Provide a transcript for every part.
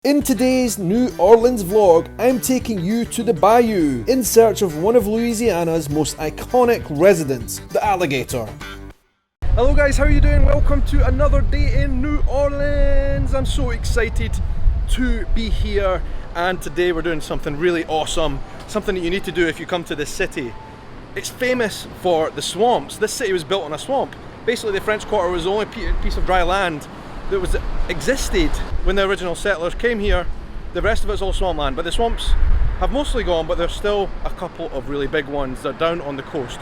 In today's New Orleans vlog, I'm taking you to the Bayou in search of one of Louisiana's most iconic residents, the alligator. Hello guys, how are you doing? Welcome to another day in New Orleans. I'm so excited to be here, and today we're doing something really awesome, something that you need to do if you come to this city. It's famous for the swamps. This city was built on a swamp. Basically the French Quarter was the only piece of dry land that existed when the original settlers came here. The rest of it's all swampland, but the swamps have mostly gone, but there's still a couple of really big ones that are down on the coast.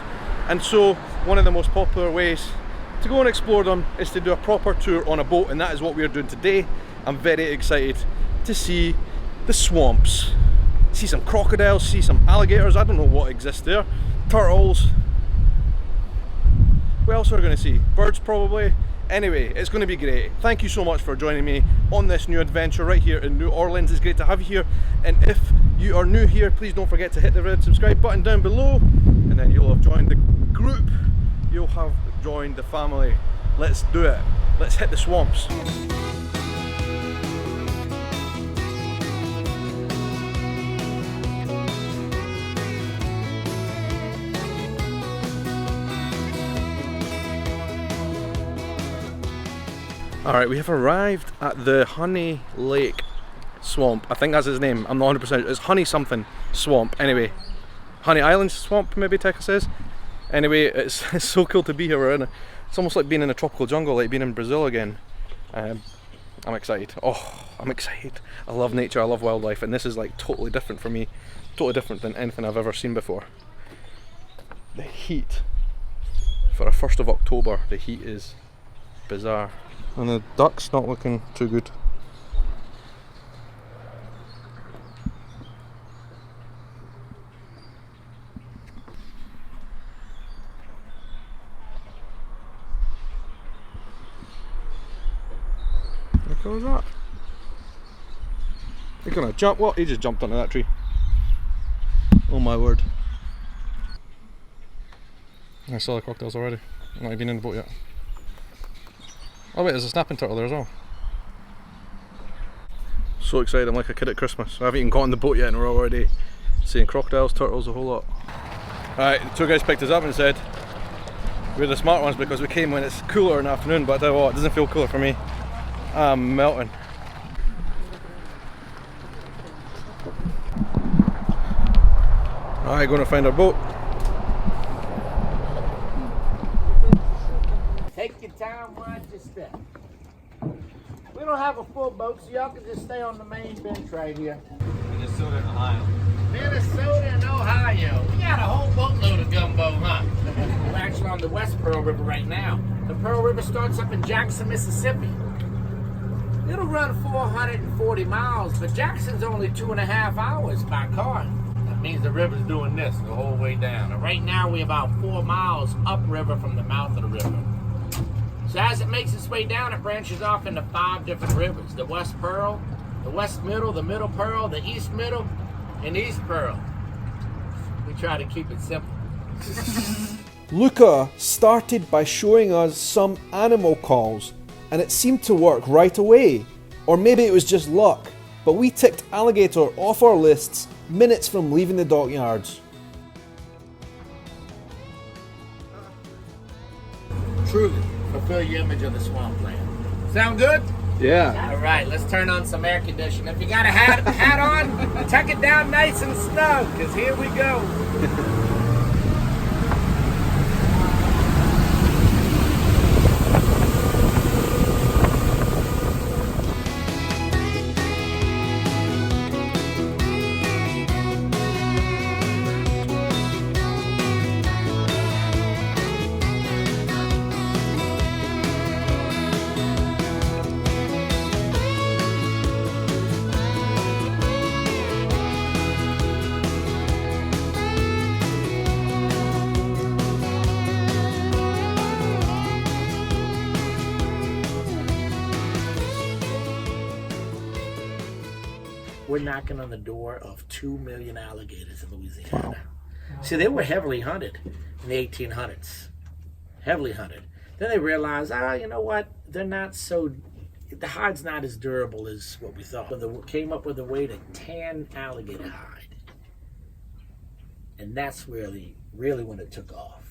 And so one of the most popular ways to go and explore them is to do a proper tour on a boat, and that is what we're doing today. I'm very excited to see the swamps, see some crocodiles, see some alligators, I don't know what exists there, turtles. What else are we going to see? Birds probably. Anyway, it's going to be great. Thank you so much for joining me on this new adventure right here in New Orleans. It's great to have you here, and if you are new here, please don't forget to hit the red subscribe button down below, and then you'll have joined the group, you'll have joined the family. Let's do it. Let's hit the swamps. Alright, we have arrived at the Honey Lake Swamp. I think that's his name. I'm not 100%. It's Honey something Swamp. Anyway, Honey Island Swamp, maybe Tekka says. Anyway, it's so cool to be here. It's almost like being in a tropical jungle, like being in Brazil again. I'm excited. Oh, I'm excited. I love nature, I love wildlife, and this is like totally different for me. Totally different than anything I've ever seen before. The heat. For a 1st of October, the heat is bizarre. And the duck's not looking too good. Look at that. You're gonna jump? What? He just jumped onto that tree. Oh my word. I saw the crocodiles already. I've not been in the boat yet. Oh wait, there's a snapping turtle there as well. So excited, I'm like a kid at Christmas. I haven't even got on the boat yet and we're already seeing crocodiles, turtles, a whole lot. Alright, the two guys picked us up and said we're the smart ones because we came when it's cooler in the afternoon, but I tell you what, it doesn't feel cooler for me. I'm melting. Alright, going to find our boat. Take your time, watch your step. We don't have a full boat, so y'all can just stay on the main bench right here. Minnesota and Ohio. Minnesota and Ohio. We got a whole boatload of gumbo, huh? We're actually on the West Pearl River right now. The Pearl River starts up in Jackson, Mississippi. It'll run 440 miles, but Jackson's only 2.5 hours by car. That means the river's doing this the whole way down. And right now we're about 4 miles upriver from the mouth of the river. So as it makes its way down, it branches off into 5 different rivers. The West Pearl, the West Middle, the Middle Pearl, the East Middle, and East Pearl. We try to keep it simple. Luca started by showing us some animal calls, and it seemed to work right away. Or maybe it was just luck, but we ticked alligator off our lists minutes from leaving the dockyards. Truly, fulfill your image of the swampland. Sound good? Yeah. All right, let's turn on some air conditioning. If you got a hat on, tuck it down nice and snug, because here we go. We're knocking on the door of 2 million alligators in Louisiana. Wow. See, they were heavily hunted in the 1800s. Heavily hunted. Then they realized, you know what? They're not so the hide's not as durable as what we thought. So they came up with a way to tan alligator hide. And that's really when it took off.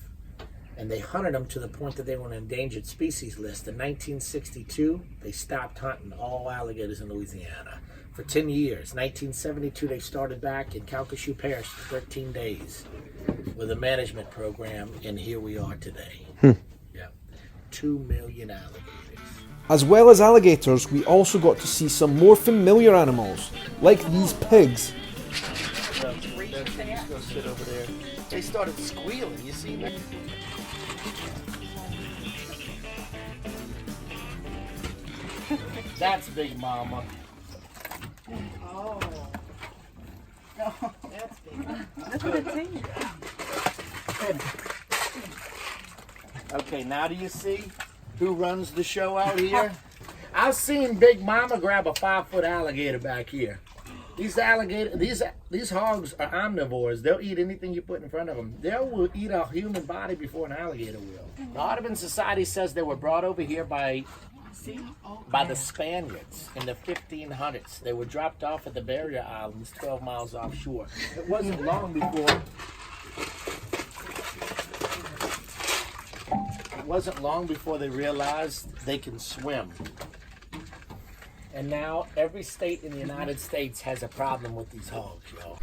And they hunted them to the point that they were on an endangered species list. In 1962, they stopped hunting all alligators in Louisiana. For 10 years. 1972, they started back in Calcasieu Parish for 13 days with a management program, and here we are today. Yeah, 2 million alligators. As well as alligators, we also got to see some more familiar animals, like these pigs. Go sit over there. They started squealing, you see that? That's Big Mama. Oh. No, that's big. That's what it's saying. Okay, now do you see who runs the show out here? I've seen Big Mama grab a 5-foot alligator back here. These hogs are omnivores. They'll eat anything you put in front of them. They will eat a human body before an alligator will. The Audubon Society says they were brought over here by the Spaniards in the 1500s. They were dropped off at the Barrier Islands, 12 miles offshore. It wasn't long before they realized they can swim. And now every state in the United States has a problem with these hogs, y'all.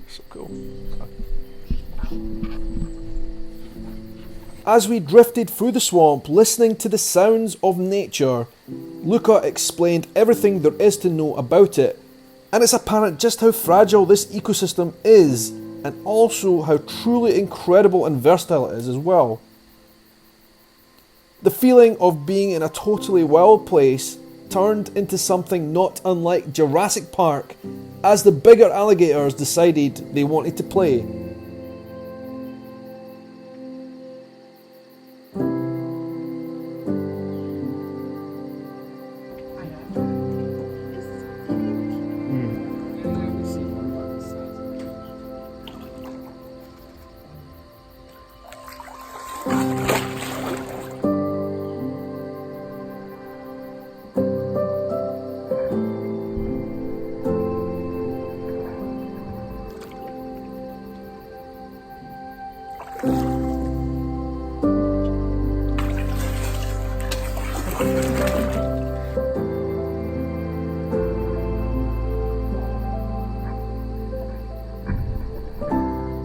So cool. As we drifted through the swamp listening to the sounds of nature, Luca explained everything there is to know about it, and it's apparent just how fragile this ecosystem is, and also how truly incredible and versatile it is as well. The feeling of being in a totally wild place turned into something not unlike Jurassic Park as the bigger alligators decided they wanted to play.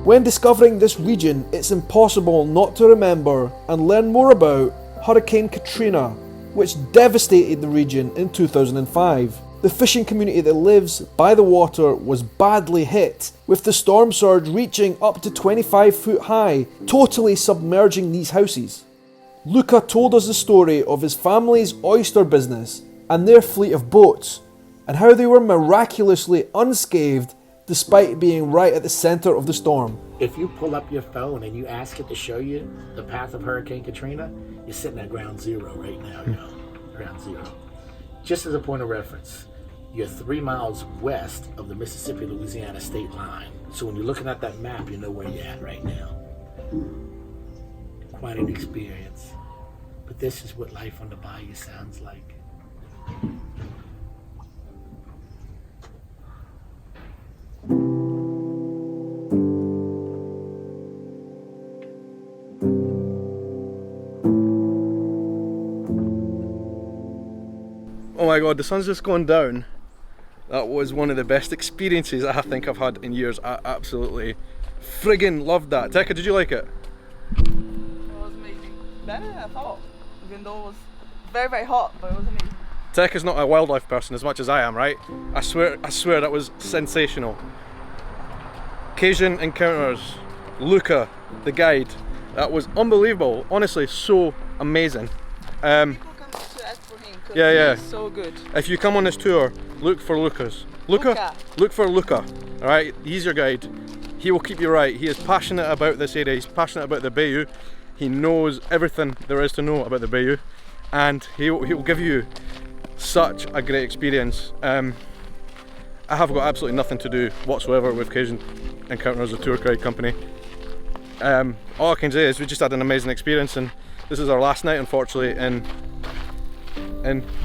When discovering this region, it's impossible not to remember and learn more about Hurricane Katrina, which devastated the region in 2005. The fishing community that lives by the water was badly hit, with the storm surge reaching up to 25 foot high, totally submerging these houses. Luca told us the story of his family's oyster business and their fleet of boats, and how they were miraculously unscathed despite being right at the center of the storm. If you pull up your phone and you ask it to show you the path of Hurricane Katrina, you're sitting at ground zero right now, ground zero. Just as a point of reference, you're 3 miles west of the Mississippi-Louisiana state line. So when you're looking at that map, you know where you're at right now. Quite an experience. But this is what life on the bayou sounds like. Oh my god, the sun's just gone down. That was one of the best experiences I think I've had in years. I absolutely friggin' loved that. Tekka, did you like it? It was amazing. Better than I thought. Even though it was very, very hot, but it was amazing. Tekka's not a wildlife person as much as I am, right? I swear that was sensational. Cajun encounters, Luca, the guide, that was unbelievable. Honestly, so amazing. People come to ask for him because Yeah. he's so good. If you come on this tour, look for Lucas. Luca? Look for Luca, alright? He's your guide. He will keep you right. He is passionate about this area. He's passionate about the Bayou. He knows everything there is to know about the Bayou, and he will give you such a great experience. I have got absolutely nothing to do whatsoever with Cajun Encounters, a tour guide company. All I can say is we just had an amazing experience, and This is our last night, unfortunately, in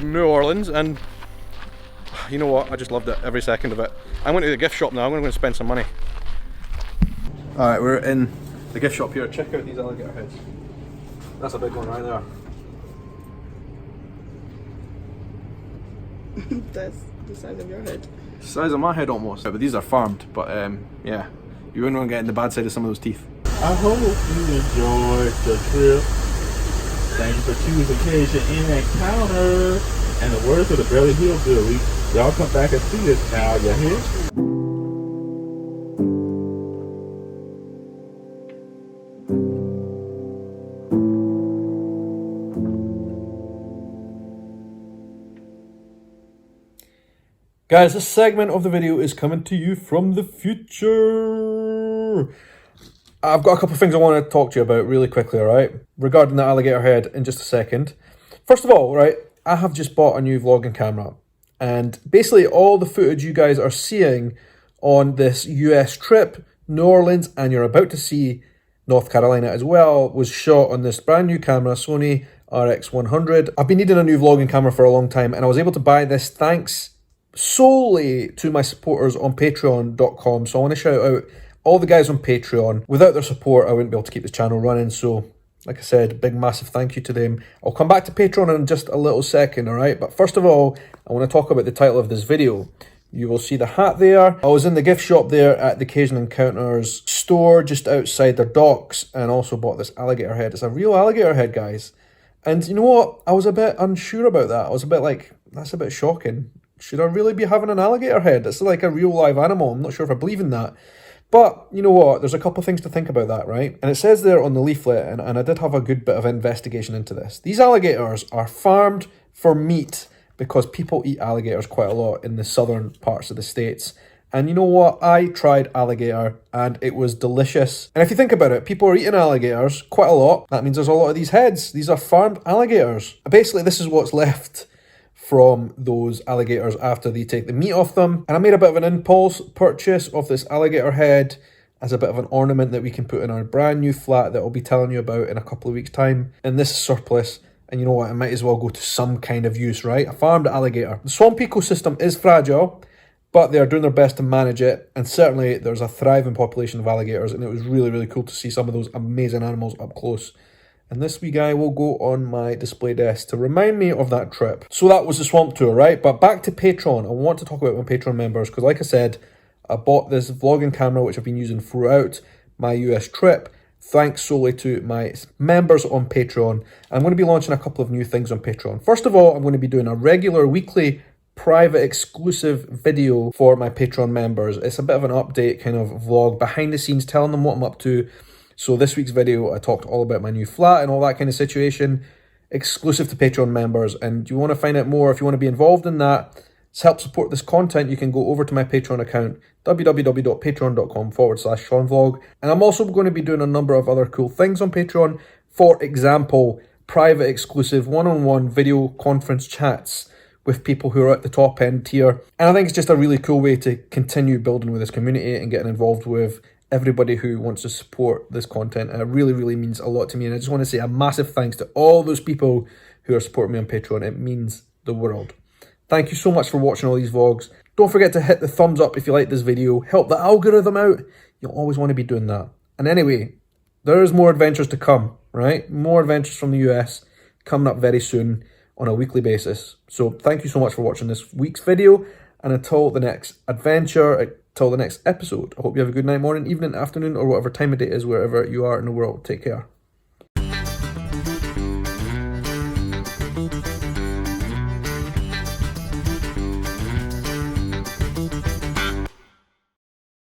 New Orleans, and you know what? I just loved it, every second of it. I'm going to the gift shop now. I'm going to spend some money. All right, we're in the gift shop here. Check out these alligator heads. That's a big one right there. That's the size of your head. Size of my head almost. But these are farmed, but yeah, you wouldn't want to get in the bad side of some of those teeth. I hope you enjoyed the trip. Thank you for choosing Cajun Inn and Counter. And the words of the Beverly Hillbilly, y'all come back and see this now, you hear? Guys, this segment of the video is coming to you from the future. I've got a couple of things I want to talk to you about really quickly, alright? Regarding the alligator head in just a second. First of all, right, I have just bought a new vlogging camera. And basically all the footage you guys are seeing on this US trip, New Orleans, and you're about to see North Carolina as well, was shot on this brand new camera, Sony RX100. I've been needing a new vlogging camera for a long time, and I was able to buy this thanks solely to my supporters on patreon.com. So I want to shout out all the guys on Patreon. Without their support, I wouldn't be able to keep this channel running. So like I said, big massive thank you to them. I'll come back to Patreon in just a little second, all right? But first of all, I want to talk about the title of this video. You will see the hat there. I was in the gift shop there at the Cajun Encounters store just outside their docks, and also bought this alligator head. It's a real alligator head, guys. And you know what? I was a bit unsure about that. I was a bit like, that's a bit shocking. Should I really be having an alligator head? It's like a real live animal. I'm not sure if I believe in that. But you know what? There's a couple of things to think about that, right? And it says there on the leaflet, and I did have a good bit of investigation into this. These alligators are farmed for meat because people eat alligators quite a lot in the southern parts of the States. And you know what? I tried alligator and it was delicious. And if you think about it, people are eating alligators quite a lot. That means there's a lot of these heads. These are farmed alligators. Basically, this is what's left from those alligators after they take the meat off them. And I made a bit of an impulse purchase of this alligator head as a bit of an ornament that we can put in our brand new flat that I'll be telling you about in a couple of weeks' time. And this is surplus, and you know what, it might as well go to some kind of use, right? A farmed alligator. The swamp ecosystem is fragile, but they are doing their best to manage it, and certainly there's a thriving population of alligators, and it was really, really cool to see some of those amazing animals up close. And this wee guy will go on my display desk to remind me of that trip. So that was the swamp tour, right? But back to Patreon. I want to talk about my Patreon members, because like I said, I bought this vlogging camera, which I've been using throughout my US trip, thanks solely to my members on Patreon. I'm going to be launching a couple of new things on Patreon. First of all, I'm going to be doing a regular weekly private exclusive video for my Patreon members. It's a bit of an update kind of vlog, behind the scenes, telling them what I'm up to. So this week's video, I talked all about my new flat and all that kind of situation, exclusive to Patreon members. And you want to find out more, if you want to be involved in that, to help support this content, you can go over to my Patreon account, www.patreon.com/ShaunVlog. And I'm also going to be doing a number of other cool things on Patreon. For example, private exclusive one-on-one video conference chats with people who are at the top end tier. And I think it's just a really cool way to continue building with this community and getting involved with everybody who wants to support this content. And it really, really means a lot to me. And I just want to say a massive thanks to all those people who are supporting me on Patreon. It means the world. Thank you so much for watching all these vlogs. Don't forget to hit the thumbs up if you like this video. Help the algorithm out. You'll always want to be doing that. And anyway, there is more adventures to come, right? More adventures from the US coming up very soon on a weekly basis. So thank you so much for watching this week's video. And until the next adventure, till the next episode, I hope you have a good night, morning, evening, afternoon, or whatever time of day it is, wherever you are in the world. Take care.